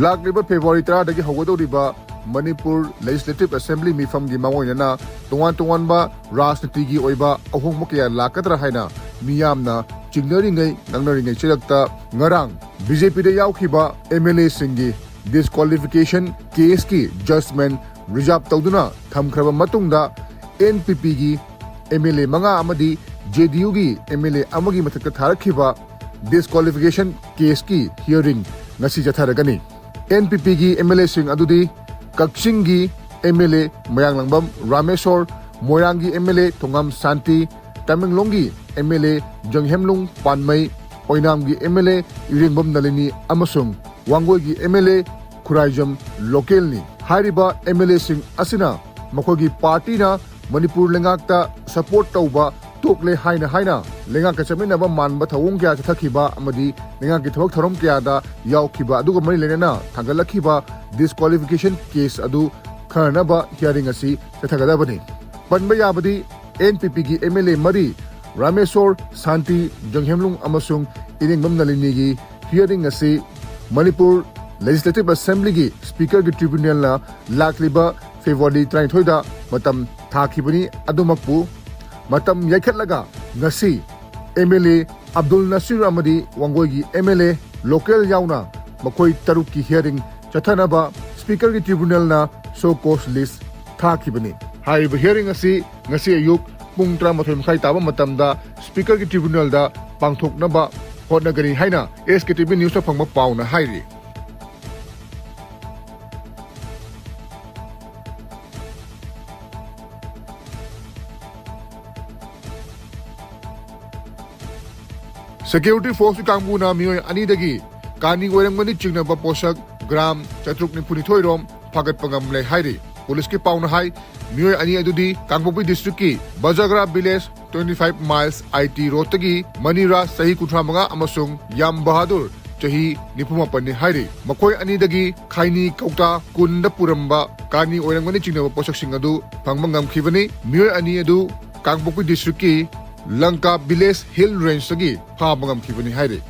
Lakliba February 3 Hogodoriba, Manipur Legislative Assembly Mifam Gimawana, Tuan ba Rasnatigi Oiba, Ahomokia Lakatra Haina, Miyamna, Chignaring, Nangering Chilakta, Ngarang, BJP de Yaukiba, MLA Singi, disqualification case ki judgment reserve Tauduna, Tamkraba Matunda, NPP gi, MLA Manga Amadi, JDU gi, MLA Amagi Matakatarkiba, disqualification case ki hearing Nasi Jataragani. NPP gi MLA Sing Adudi, Kaksingi MLA Mayanglangbam Ramesor, Moyangi MLA Tongam Santi, Tamenglongi MLA Janghemlung Panmay, Oinamgi MLA Iringbam Nalini Amasung, Wangogi MLA Kurajam Lokelni. Hariba MLA Sing Asina, Makogi Party na Manipur Lengakta support tauba Tokle Haina, Lenga Kachaminaba Man Batawung Kya Takiba Amadi, Lenga Kitok Tarom Kyada, Yaukiba, Dugamari Lena, Tangalakiba, disqualification case Adu, Karnaba hearing asi, Tagadabani. Panbayabadi, NPP MLA Mari, Ramesor, Santi, Janghemlung Amasung, Iringbam Nalinigi, hearing asi, Manipur Legislative Assembly gi Speaker gi Tribunal na Lakliba February 30 matam thakibani adumakpu matam yaikhatlaga ngasi MLA Abdul Nasir amadi Wangoi gi MLA local yauna makoi taruk ki hearing chathanaba Speaker gi Tribunal na so cause list thakibani. Hai hearing asi ngasi ayuk pung 3:30 taba matamda Speaker gi Tribunal da pangthoknaba hotnagari haina SKTV News ta phangma pauna hairi. Security Force Kanguna Mio Anidagi, Kani Weremani Chignaba Posak, Gram, Chatruk Nipunitoirom, Pagat Pangam Le Hairi, Police Pauna High, Mio Ani Adudi, Kangpopi District, Bajagra Village, 25 miles IT Rotagi, Manira, Sahi Kutramanga, Amasung, Yam Bahadur, Chahi, Nipuma Pani Hairi, Makoi Anidagi, Kaini Kauta, Kunda Puramba, Kani Weremani Chignaba Posak Singadu, Pangmangam Kivani, Mio Ani Adu, Kangpopi District, Lanka Village Hill Range Sagi, Pabangam Kibani Hairi.